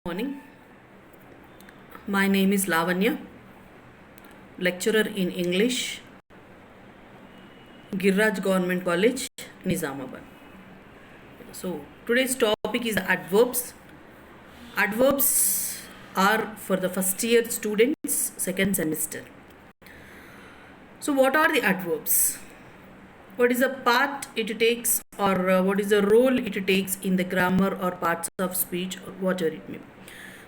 Morning. My name is Lavanya, lecturer in English, Girraj Government College, Nizamabad. So today's topic is adverbs. Adverbs are for the first year students, second semester. So what are the adverbs? What is the part it takes, or what is the role it takes in the grammar or parts of speech, or whatever it may be?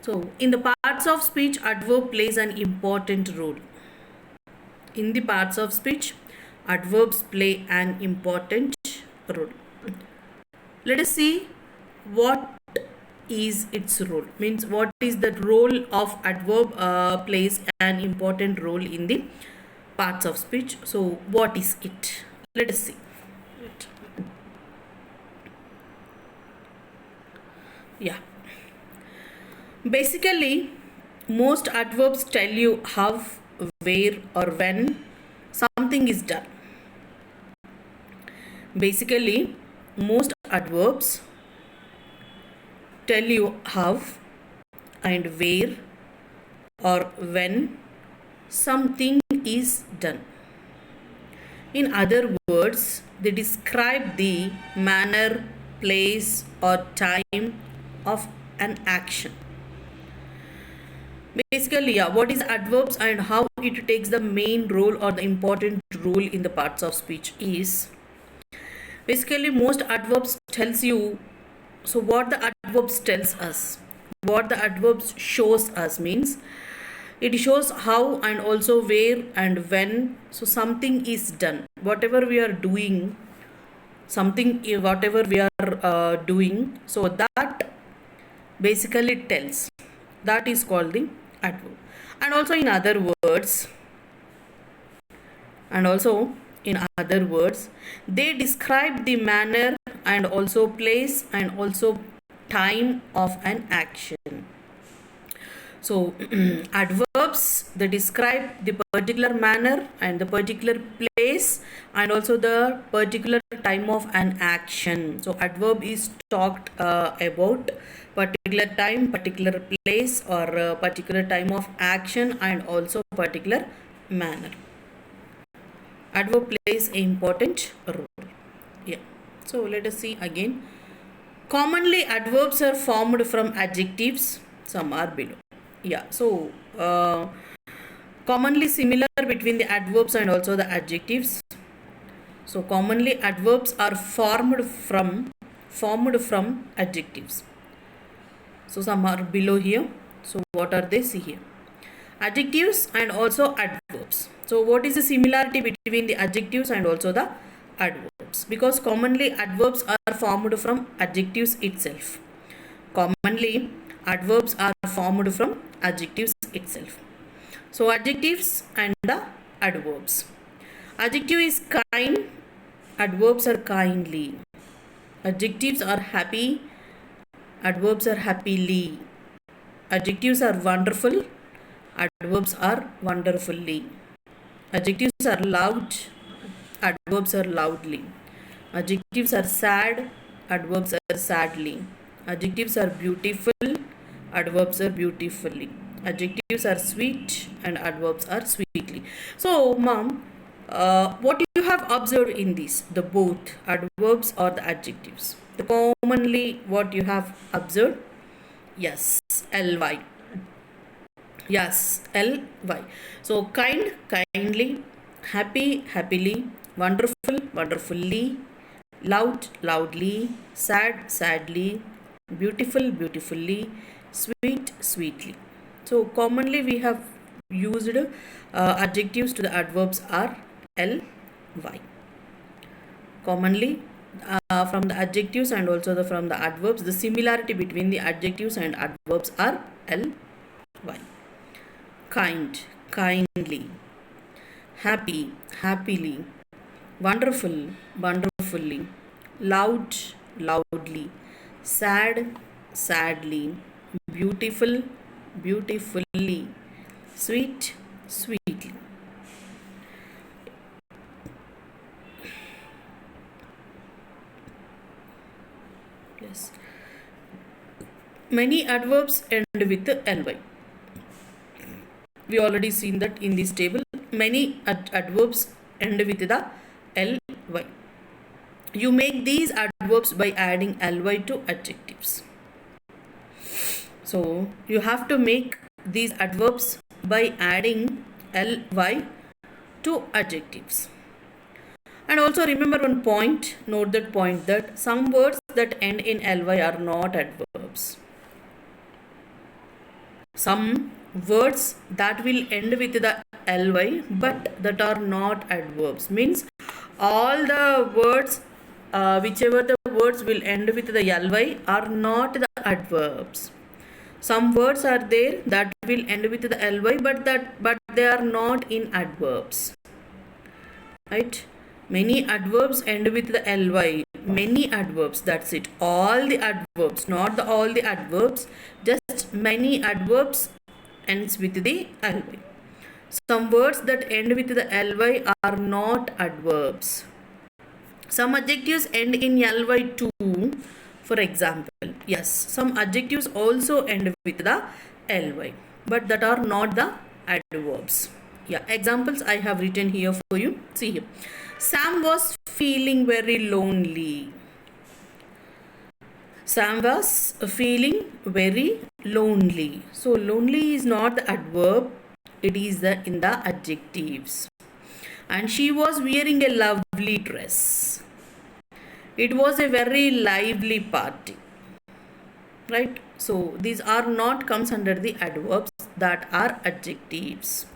So, in the parts of speech, adverb plays an important role. In the parts of speech, adverbs play an important role. Let us see what is its role. Means what is the role of adverb plays an important role in the parts of speech. So, what is it? Let us see. Yeah. Basically, most adverbs tell you how, where, or when something is done. Basically, most adverbs tell you how and where or when something is done. In other words, they describe the manner, place, or time of an action. Basically, yeah, what is adverbs and how it takes the main role or the important role in the parts of speech is basically most adverbs tells you. So what the adverbs tells us, what the adverbs shows us means it shows how and also where and when so something is done, whatever we are doing, something whatever we are doing, so that basically tells, that is called the adverb. And also in other words, they describe the manner and also place and also time of an action. So adverbs, they describe the particular manner and the particular place and also the particular time of an action. So adverb is talked about particular time, particular place, or particular time of action and also particular manner. Adverb plays an important role. Yeah. So let us see again. Commonly adverbs are formed from adjectives. Some are below. Yeah. So commonly similar between the adverbs and also the adjectives. So commonly adverbs are formed from adjectives. So some are below here. So what are they? See here. Adjectives and also adverbs. So what is the similarity between the adjectives and also the adverbs? Because commonly adverbs are formed from adjectives itself. Commonly adverbs are formed from adjectives itself. So adjectives and the adverbs. Adjective is kind, adverbs are kindly. Adjectives are happy, adverbs are happily. Adjectives are wonderful, adverbs are wonderfully. Adjectives are loud, adverbs are loudly. Adjectives are sad, adverbs are sadly. Adjectives are beautiful, adverbs are beautifully. Adjectives are sweet and adverbs are sweetly. So, mom, what you have observed in this, the both adverbs or the adjectives? The commonly what you have observed? Yes, ly. Yes, ly. So kind, kindly, happy, happily, wonderful, wonderfully, loud, loudly, sad, sadly, beautiful, beautifully, sweet, sweetly. So commonly we have used adjectives to the adverbs are ly. Commonly from the adjectives and also from the adverbs, the similarity between the adjectives and adverbs are ly. Kind, kindly, happy, happily, wonderful, wonderfully, loud, loudly, sad, sadly, beautiful, beautifully, sweet, sweetly. Yes. Many adverbs end with ly. We already seen that in this table. Many adverbs end with the ly. You make these adverbs by adding ly to adjectives. So you have to make these adverbs by adding ly to adjectives. And also remember one point, note that point, that some words that end in ly are not adverbs. Some words that will end with the ly but that are not adverbs, means all the words, whichever the words will end with the ly are not the adverbs. Some words are there that will end with the ly but they are not in adverbs, right? Many adverbs end with the ly. Many adverbs, that's it. All the adverbs, not all the adverbs, just many adverbs ends with the ly. Some words that end with the ly are not adverbs. Some adjectives end in ly too. For example, yes, some adjectives also end with the ly, but that are not the adverbs. Yeah, examples I have written here for you. See here. Sam was feeling very lonely. Sam was feeling very lonely. So lonely is not the adverb, it is in the adjectives. And she was wearing a lovely dress. It was a very lively party, right? So these are not comes under the adverbs, that are adjectives.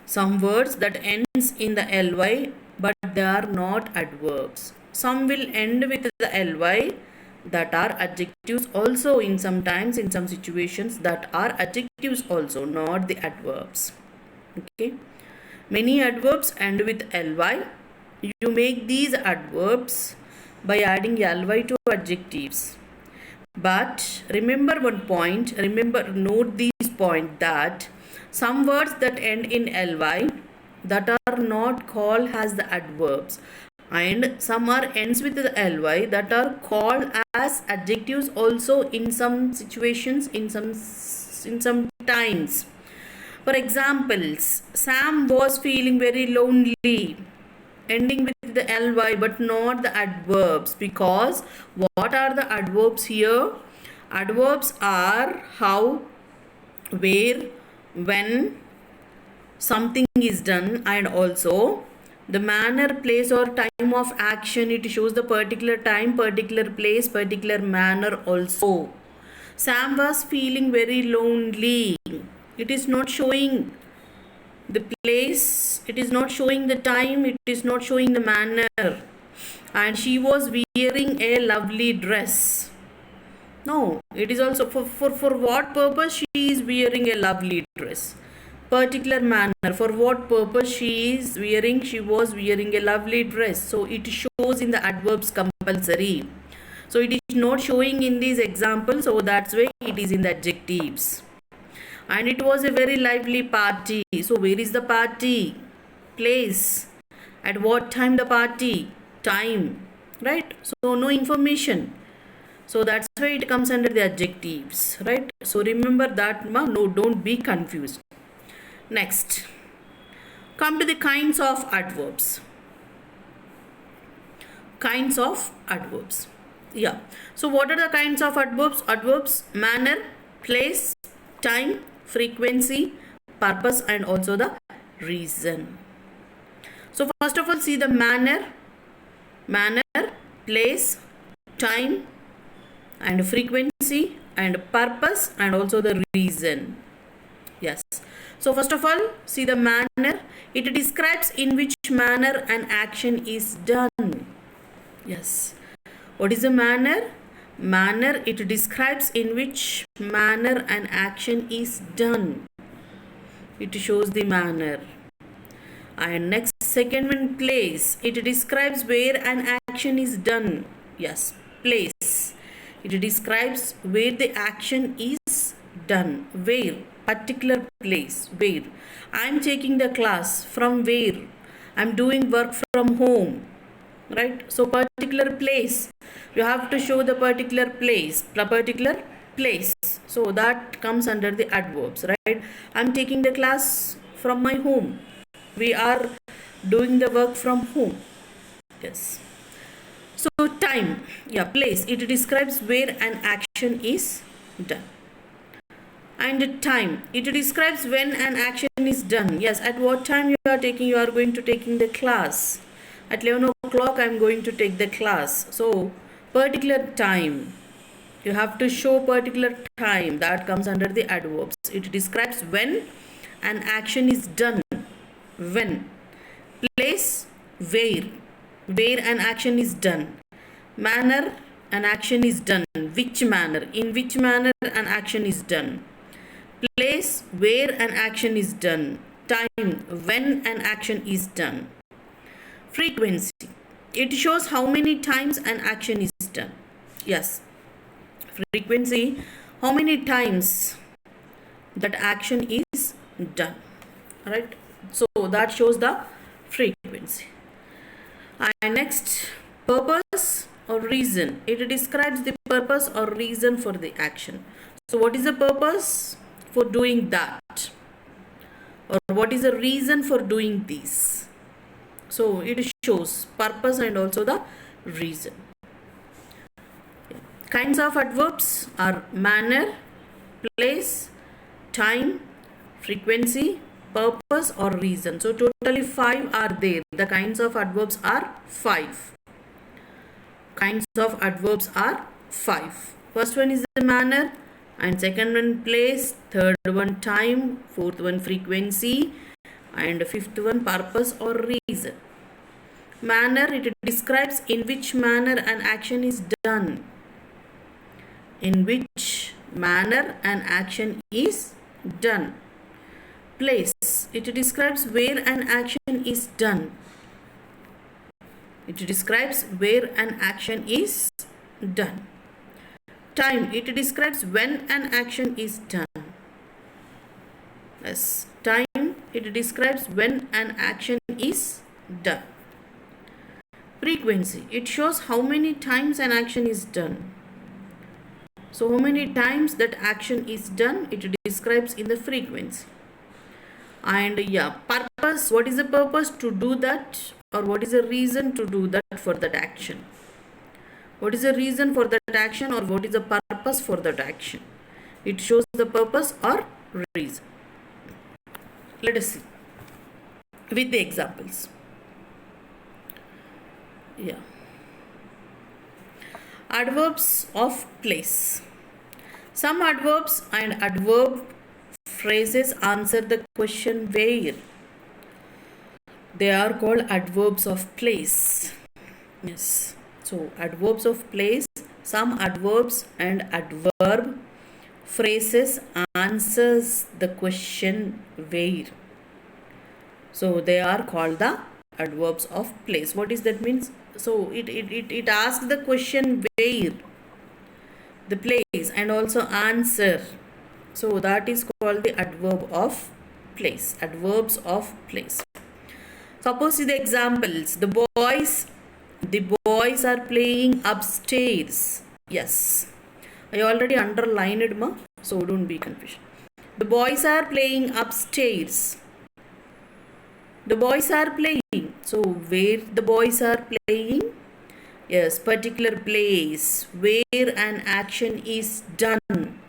Some words that ends in the ly but they are not adverbs. Some will end with the ly, that are adjectives also. In sometimes in some situations that are adjectives also, not the adverbs. Okay, many adverbs end with ly. You make these adverbs by adding ly to adjectives. But remember one point, note this point, that some words that end in ly that are not called as the adverbs, and some are ends with the ly that are called as adjectives also in some situations, in some times. For examples, Sam was feeling very lonely, ending with the ly but not the adverbs, because what are the adverbs here? Adverbs are how, where, when something is done, and also the manner, place or time of action. It shows the particular time, particular place, particular manner also. Sam was feeling very lonely. It is not showing the place, it is not showing the time, it is not showing the manner. And she was wearing a lovely dress. No, it is also for what purpose she is wearing a lovely dress. Particular manner, for what purpose she was wearing a lovely dress. So it shows in the adverbs compulsory. So it is not showing in these examples, so that's why it is in the adjectives. And it was a very lively party. So where is the party? Place. At what time the party? Time. Right? So no information. So that's why it comes under the adjectives. Right? So remember that. No, don't be confused. Next. Come to the kinds of adverbs. Kinds of adverbs. Yeah. So what are the kinds of adverbs? Adverbs: manner, place, time, frequency, purpose, and also the reason. So first of all, see the manner, place, time, and frequency, and purpose, and also the reason. Yes. So first of all, see the manner. It describes in which manner an action is done. Yes. What is the manner? Manner, it describes in which manner an action is done. It shows the manner. And next, second one, place. It describes where an action is done. Yes, place. It describes where the action is done. Where? Particular place. Where? I am taking the class. From where? I am doing work from home. Right? So particular place. You have to show the particular place. The particular place. So that comes under the adverbs, right? I'm taking the class from my home. We are doing the work from home. Yes. So time, yeah, place. It describes where an action is done. And time, it describes when an action is done. Yes, at what time you are going to taking the class. At 11 o'clock I am going to take the class. So particular time, you have to show particular time. That comes under the adverbs. It describes when an action is done. When. Place, where an action is done. Manner, an action is done. Which manner, in which manner an action is done. Place, where an action is done. Time, when an action is done. Frequency, it shows how many times an action is done. Yes, frequency, how many times that action is done, right? So that shows the frequency. And next, purpose or reason, it describes the purpose or reason for the action. So what is the purpose for doing that, or what is the reason for doing this? So it shows purpose and also the reason. Kinds of adverbs are manner, place, time, frequency, purpose or reason. So totally 5 are there. The kinds of adverbs are 5. Kinds of adverbs are 5. First one is the manner, and second one place, third one time, fourth one frequency, and fifth one purpose or reason. Manner, it describes in which manner an action is done. In which manner an action is done. Place, it describes where an action is done. It describes where an action is done. Time, it describes when an action is done. Yes, time, it describes when an action is done. Frequency, it shows how many times an action is done. So how many times that action is done, it describes in the frequency. And yeah, purpose, what is the purpose to do that, or what is the reason to do that for that action? What is the reason for that action, or what is the purpose for that action? It shows the purpose or reason. Let us see with the examples. Yeah. Adverbs of place. Some adverbs and adverb phrases answer the question where. They are called adverbs of place. Yes. So adverbs of place, some adverbs and adverb phrases answers the question where. So they are called the adverbs of place. What is that means? So it asks the question where, the place, and also answer. So that is called the adverb of place. Adverbs of place. Suppose see the examples. The boys are playing upstairs. Yes, I already underlined it, ma, so don't be confused. The boys are playing upstairs. The boys are playing. So where the boys are playing? Yes, particular place where an action is done.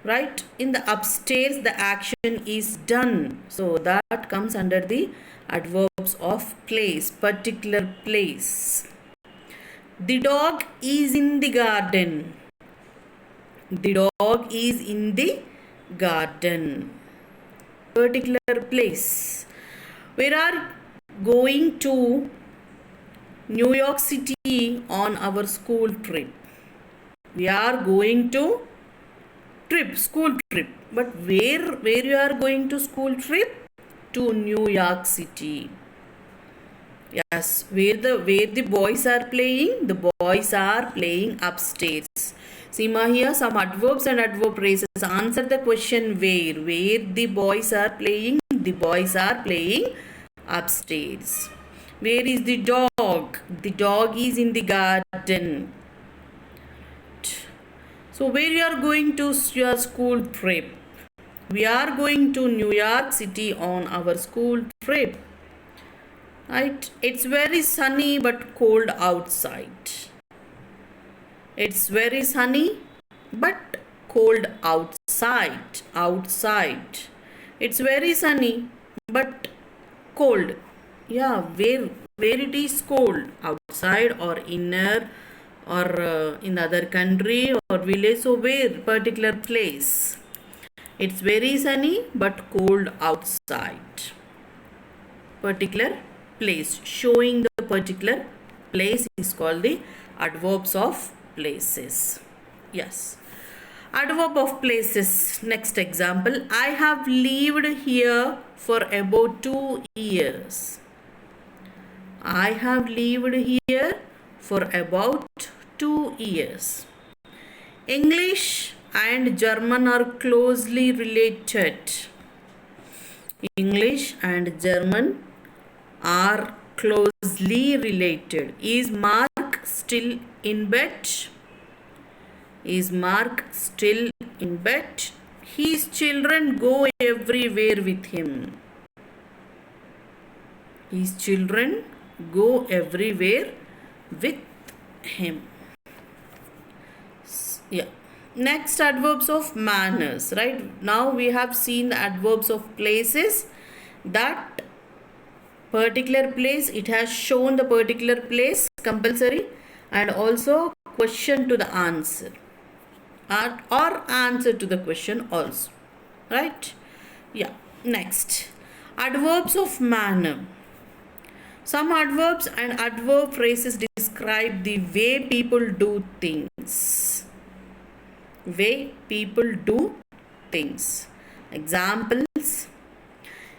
Right? In the upstairs, the action is done. So that comes under the adverbs of place, particular place. The dog is in the garden. The dog is in the garden. Particular place. We are going to New York City on our school trip. We are going to school trip. But where you are going to school trip? To New York City. Yes, where the boys are playing? The boys are playing upstairs. See ma, here some adverbs and adverb phrases answer the question where. Where the boys are playing? The boys are playing upstairs. Where is the dog? The dog is in the garden. So where you are going to your school trip? We are going to New York City on our school trip. Right? It's very sunny but cold outside. It's very sunny but cold outside. Outside. It's very sunny but cold. Yeah, where it is cold, outside or inner or in other country or village. So where particular place? It's very sunny but cold outside. Particular place, showing the particular place is called the adverbs of places. Yes, adverb of places. Next example, I have lived here for about 2 years. I have lived here for about 2 years. English and German are closely related. English and German are closely related. Is Mark still in bed? Is Mark still in bed? His children go everywhere with him. His children go everywhere with him. Yeah. Next, adverbs of manners. Right now we have seen the adverbs of places. That particular place, it has shown the particular place compulsory, and also question to the answer or answer to the question also. Right? Yeah. Next, adverbs of manner. Some adverbs and adverb phrases describe the way people do things. Way people do things. Examples: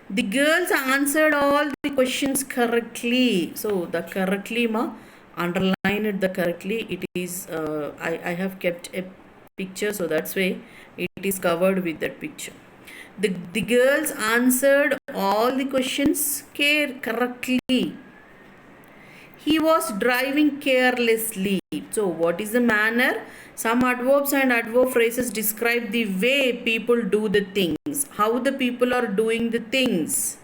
the girls answered all the questions correctly. So the correctly underline the correctly. It is I have kept a picture, so that's why it is covered with that picture. The girls answered all the questions correctly. He was driving carelessly. So what is the manner? Some adverbs and adverb phrases describe the way people do the things. How the people are doing the things.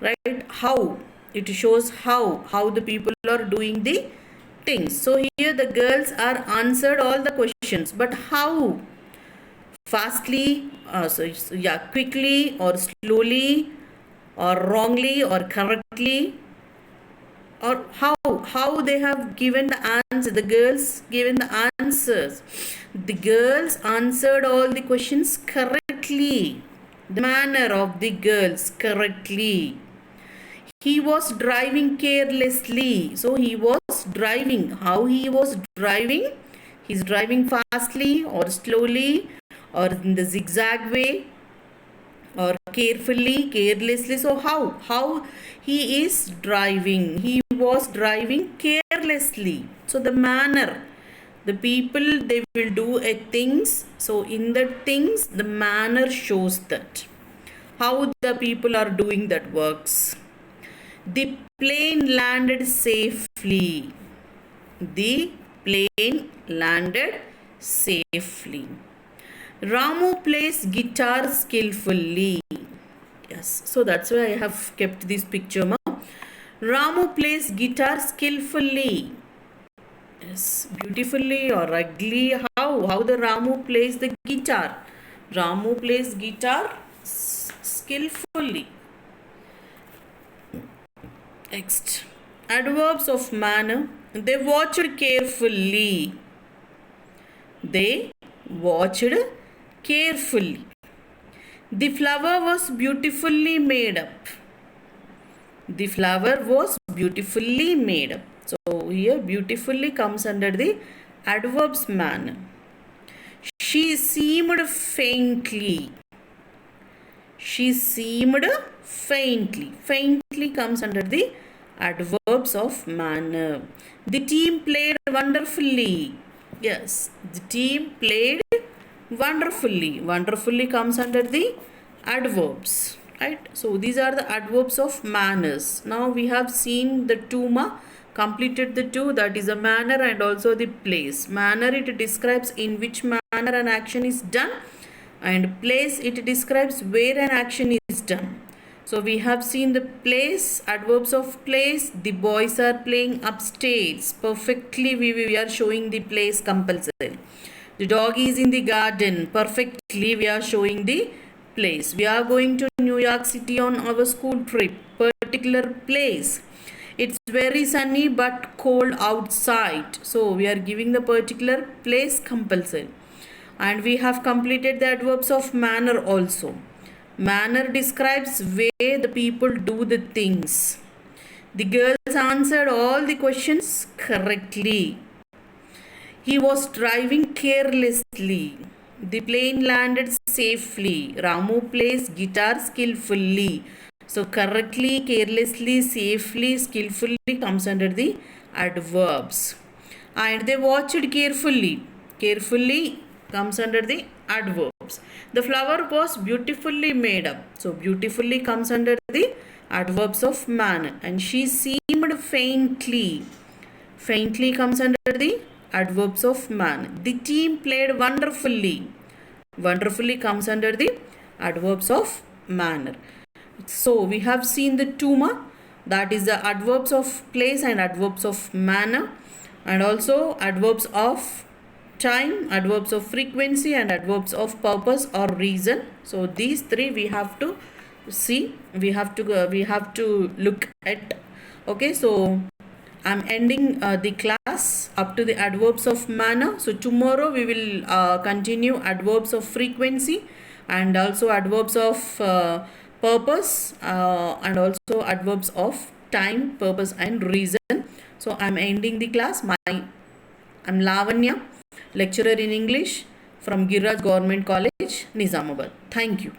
Right? How. It shows how the people are doing the things. So here the girls are answered all the questions. But how? Fastly, quickly or slowly or wrongly or correctly, or how they have given the answer. The girls given the answers. The girls answered all the questions correctly. The manner of the girls correctly. He was driving carelessly. So he was driving. How he was driving? He's driving fastly or slowly or in the zigzag way or carefully, carelessly. So how he is driving? He was driving carelessly. So the manner, the people, they will do a things. So in the things, the manner shows that how the people are doing that works. The plane landed safely. The plane landed safely. Ramu plays guitar skillfully. Yes, so that's why I have kept this picture. Ramu plays guitar skillfully. Yes, beautifully or ugly. How the Ramu plays the guitar? Ramu plays guitar skillfully. Next, adverbs of manner. They watched carefully. They watched carefully. The flower was beautifully made up. The flower was beautifully made up. So here beautifully comes under the adverbs manner. She seemed faintly. She seemed faintly. Faintly comes under the adverbs of manner. The team played wonderfully. Yes, the team played wonderfully. Wonderfully comes under the adverbs. Right? So these are the adverbs of manners. Now we have seen the two completed the two, that is a manner and also the place. Manner, it describes in which manner an action is done, and place, it describes where an action is done. So we have seen the place, adverbs of place. The boys are playing upstairs. Perfectly we are showing the place compulsory. The dog is in the garden. Perfectly we are showing the place. We are going to New York City on our school trip. Particular place. It's very sunny but cold outside. So we are giving the particular place compulsory. And we have completed the adverbs of manner also. Manner describes where the people do the things. The girls answered all the questions correctly. He was driving carelessly. The plane landed safely. Ramu plays guitar skillfully. So correctly, carelessly, safely, skillfully comes under the adverbs. And they watched carefully. Carefully comes under the adverbs. The flower was beautifully made up. So beautifully comes under the adverbs of manner. And she seemed faintly. Faintly comes under the adverbs of manner. The team played wonderfully. Wonderfully comes under the adverbs of manner. So we have seen the tuma, that is the adverbs of place and adverbs of manner, and also adverbs of time, adverbs of frequency, and adverbs of purpose or reason. So these three we have to see, we have to look at. Okay, so I'm ending the class up to the adverbs of manner. So tomorrow we will continue adverbs of frequency and also adverbs of purpose and also adverbs of time, purpose and reason. So I'm ending the class. I'm Lavanya, lecturer in English from Giriraj Government College, Nizamabad. Thank you.